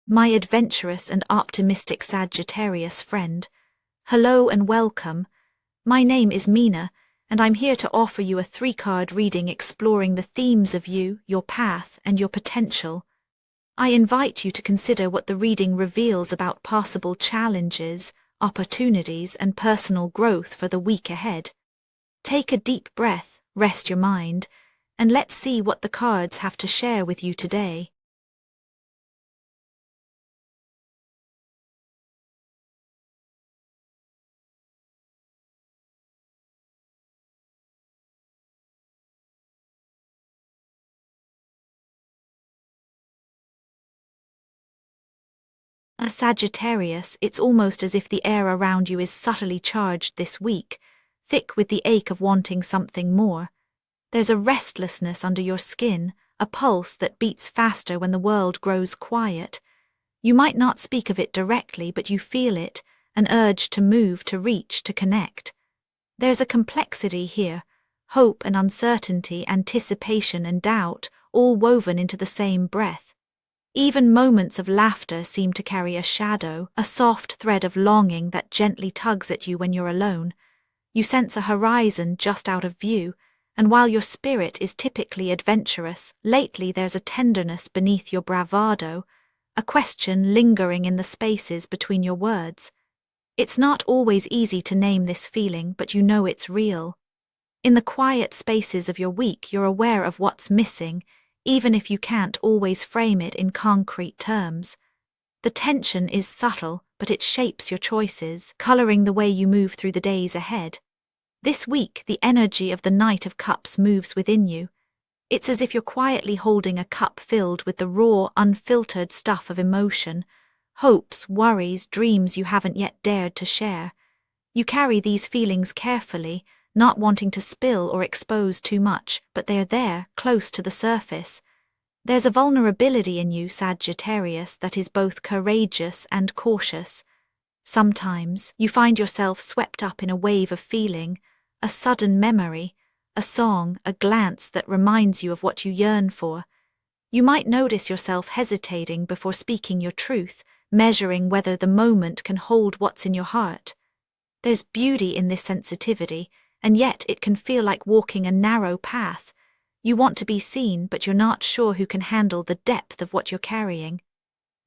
My adventurous and optimistic Sagittarius friend. Hello and welcome. My name is Mina, and I'm here to offer you a 3-card reading exploring the themes of you, your path, and your potential. I invite you to consider what the reading reveals about possible challenges, opportunities, and personal growth for the week ahead. Take a deep breath, rest your mind, and let's see what the cards have to share with you today. A Sagittarius, it's almost as if the air around you is subtly charged this week, thick with the ache of wanting something more. There's a restlessness under your skin, a pulse that beats faster when the world grows quiet. You might not speak of it directly, but you feel it, an urge to move, to reach, to connect. There's a complexity here, hope and uncertainty, anticipation and doubt, all woven into the same breath. Even moments of laughter seem to carry a shadow, a soft thread of longing that gently tugs at you when you're alone. You sense a horizon just out of view, and while your spirit is typically adventurous, lately there's a tenderness beneath your bravado, a question lingering in the spaces between your words. It's not always easy to name this feeling, but you know it's real. In the quiet spaces of your week, you're aware of what's missing, even if you can't always frame it in concrete terms. The tension is subtle, but it shapes your choices, coloring the way you move through the days ahead. This week, the energy of the Knight of Cups moves within you. It's as if you're quietly holding a cup filled with the raw, unfiltered stuff of emotion, hopes, worries, dreams you haven't yet dared to share. You carry these feelings carefully, not wanting to spill or expose too much, but they're there, close to the surface. There's a vulnerability in you, Sagittarius, that is both courageous and cautious. Sometimes you find yourself swept up in a wave of feeling, a sudden memory, a song, a glance that reminds you of what you yearn for. You might notice yourself hesitating before speaking your truth, measuring whether the moment can hold what's in your heart. There's beauty in this sensitivity, and yet it can feel like walking a narrow path. You want to be seen, but you're not sure who can handle the depth of what you're carrying.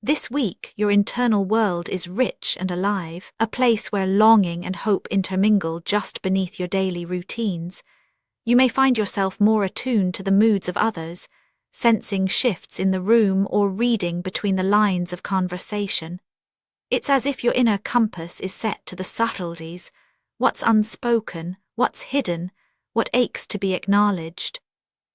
This week, your internal world is rich and alive, a place where longing and hope intermingle just beneath your daily routines. You may find yourself more attuned to the moods of others, sensing shifts in the room or reading between the lines of conversation. It's as if your inner compass is set to the subtleties, what's unspoken, what's hidden, what aches to be acknowledged.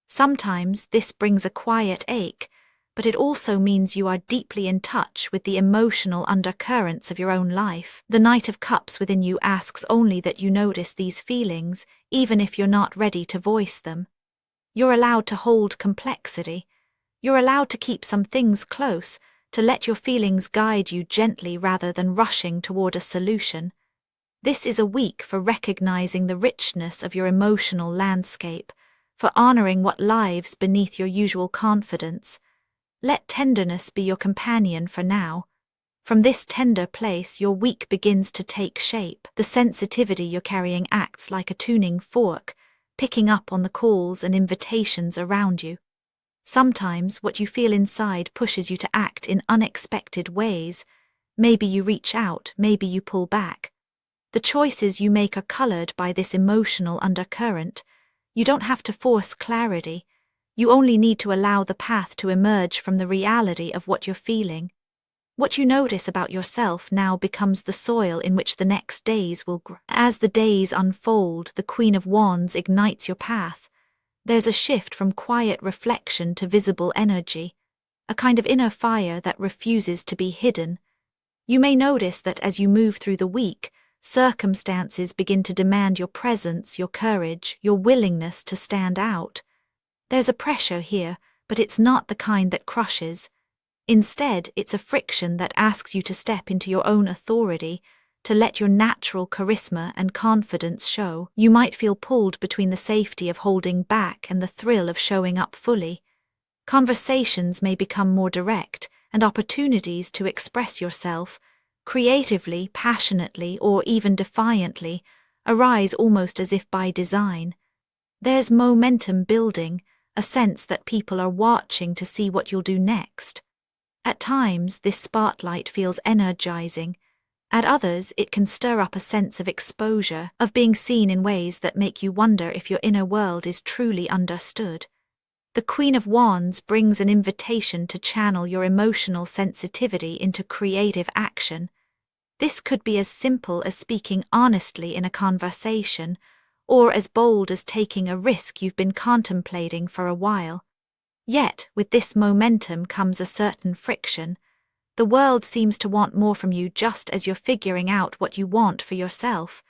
Sometimes this brings a quiet ache, but it also means you are deeply in touch with the emotional undercurrents of your own life. The Knight of Cups within you asks only that you notice these feelings, even if you're not ready to voice them. You're allowed to hold complexity. You're allowed to keep some things close, to let your feelings guide you gently rather than rushing toward a solution. This is a week for recognizing the richness of your emotional landscape, for honoring what lives beneath your usual confidence. Let tenderness be your companion for now. From this tender place, your week begins to take shape. The sensitivity you're carrying acts like a tuning fork, picking up on the calls and invitations around you. Sometimes what you feel inside pushes you to act in unexpected ways. Maybe you reach out, maybe you pull back. The choices you make are colored by this emotional undercurrent. You don't have to force clarity. You only need to allow the path to emerge from the reality of what you're feeling. What you notice about yourself now becomes the soil in which the next days will grow. As the days unfold, the Queen of Wands ignites your path. There's a shift from quiet reflection to visible energy, a kind of inner fire that refuses to be hidden. You may notice that as you move through the week, circumstances begin to demand your presence, your courage, your willingness to stand out. There's a pressure here, but it's not the kind that crushes. Instead, it's a friction that asks you to step into your own authority, to let your natural charisma and confidence show. You might feel pulled between the safety of holding back and the thrill of showing up fully. Conversations may become more direct, and opportunities to express yourself, creatively, passionately, or even defiantly, arise almost as if by design. There's momentum building, a sense that people are watching to see what you'll do next. At times, this spotlight feels energizing. At others, it can stir up a sense of exposure, of being seen in ways that make you wonder if your inner world is truly understood. The Queen of Wands brings an invitation to channel your emotional sensitivity into creative action. This could be as simple as speaking honestly in a conversation, or as bold as taking a risk you've been contemplating for a while. Yet, with this momentum comes a certain friction. The world seems to want more from you just as you're figuring out what you want for yourself.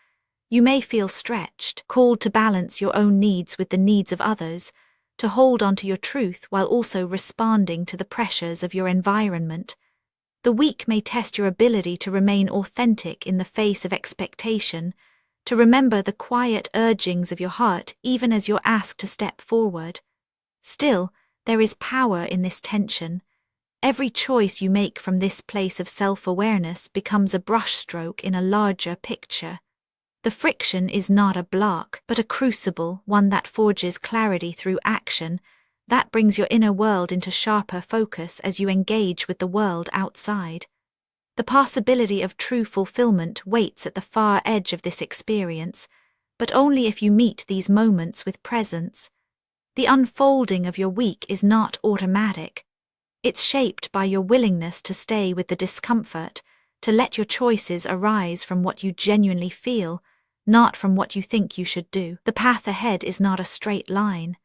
You may feel stretched, called to balance your own needs with the needs of others, to hold onto your truth while also responding to the pressures of your environment. The week may test your ability to remain authentic in the face of expectation, to remember the quiet urgings of your heart even as you're asked to step forward. Still, there is power in this tension. Every choice you make from this place of self-awareness becomes a brushstroke in a larger picture. The friction is not a block, but a crucible, one that forges clarity through action, that brings your inner world into sharper focus as you engage with the world outside. The possibility of true fulfillment waits at the far edge of this experience, but only if you meet these moments with presence. The unfolding of your week is not automatic. It's shaped by your willingness to stay with the discomfort, to let your choices arise from what you genuinely feel, not from what you think you should do. The path ahead is not a straight line.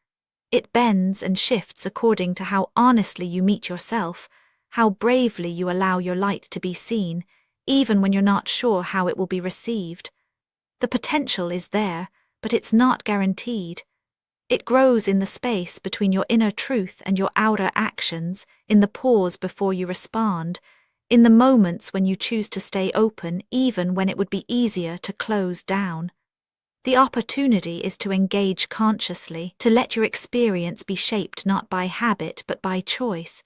It bends and shifts according to how honestly you meet yourself, how bravely you allow your light to be seen, even when you're not sure how it will be received. The potential is there, but it's not guaranteed. It grows in the space between your inner truth and your outer actions, in the pause before you respond, in the moments when you choose to stay open even when it would be easier to close down. The opportunity is to engage consciously, to let your experience be shaped not by habit but by choice.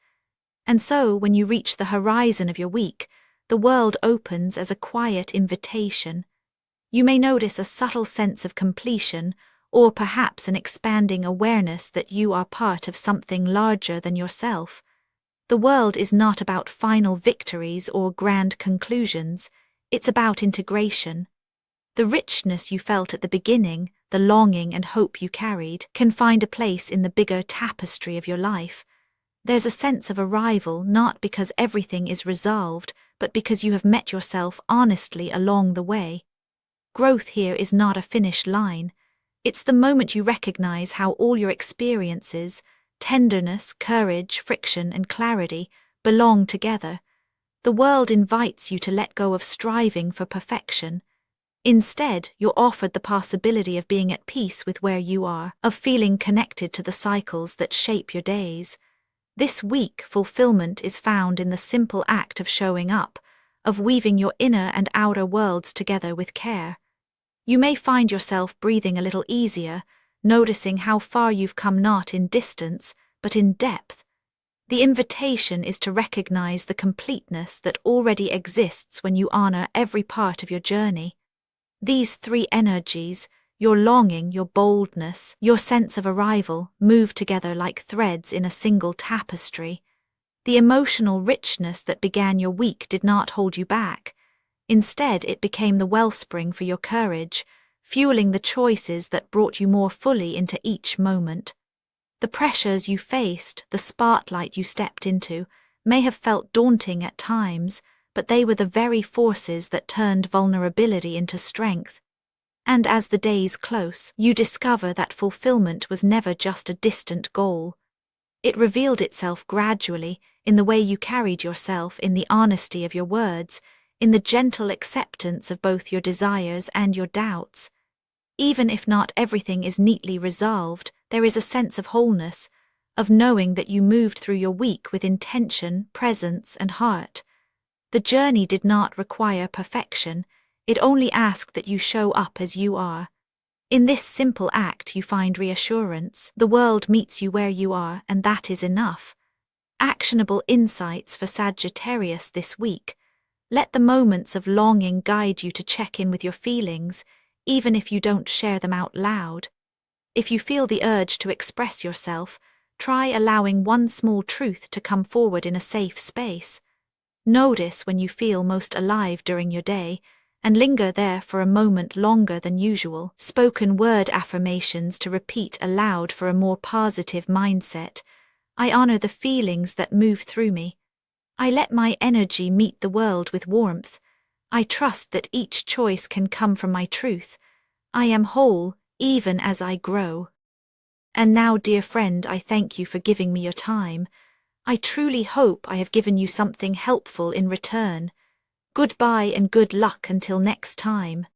And so, when you reach the horizon of your week, the world opens as a quiet invitation. You may notice a subtle sense of completion, or perhaps an expanding awareness that you are part of something larger than yourself. The world is not about final victories or grand conclusions, it's about integration. The richness you felt at the beginning, the longing and hope you carried, can find a place in the bigger tapestry of your life. There's a sense of arrival not because everything is resolved, but because you have met yourself honestly along the way. Growth here is not a finish line. It's the moment you recognize how all your experiences, tenderness, courage, friction, and clarity, belong together. The world invites you to let go of striving for perfection. Instead, you're offered the possibility of being at peace with where you are, of feeling connected to the cycles that shape your days. This week, fulfillment is found in the simple act of showing up, of weaving your inner and outer worlds together with care. You may find yourself breathing a little easier, noticing how far you've come not in distance, but in depth. The invitation is to recognize the completeness that already exists when you honor every part of your journey. These three energies, your longing, your boldness, your sense of arrival, move together like threads in a single tapestry. The emotional richness that began your week did not hold you back. Instead, it became the wellspring for your courage, fueling the choices that brought you more fully into each moment. The pressures you faced, the spotlight you stepped into, may have felt daunting at times, but they were the very forces that turned vulnerability into strength. And as the days close, you discover that fulfillment was never just a distant goal. It revealed itself gradually in the way you carried yourself, in the honesty of your words, in the gentle acceptance of both your desires and your doubts. Even if not everything is neatly resolved, there is a sense of wholeness, of knowing that you moved through your week with intention, presence, and heart. The journey did not require perfection, it only asked that you show up as you are. In this simple act you find reassurance. The world meets you where you are, and that is enough. Actionable insights for Sagittarius this week. Let the moments of longing guide you to check in with your feelings, even if you don't share them out loud. If you feel the urge to express yourself, try allowing one small truth to come forward in a safe space. Notice when you feel most alive during your day, and linger there for a moment longer than usual. Spoken word affirmations to repeat aloud for a more positive mindset. I honor the feelings that move through me. I let my energy meet the world with warmth. I trust that each choice can come from my truth. I am whole, even as I grow. And now, dear friend, I thank you for giving me your time. I truly hope I have given you something helpful in return. Goodbye and good luck until next time.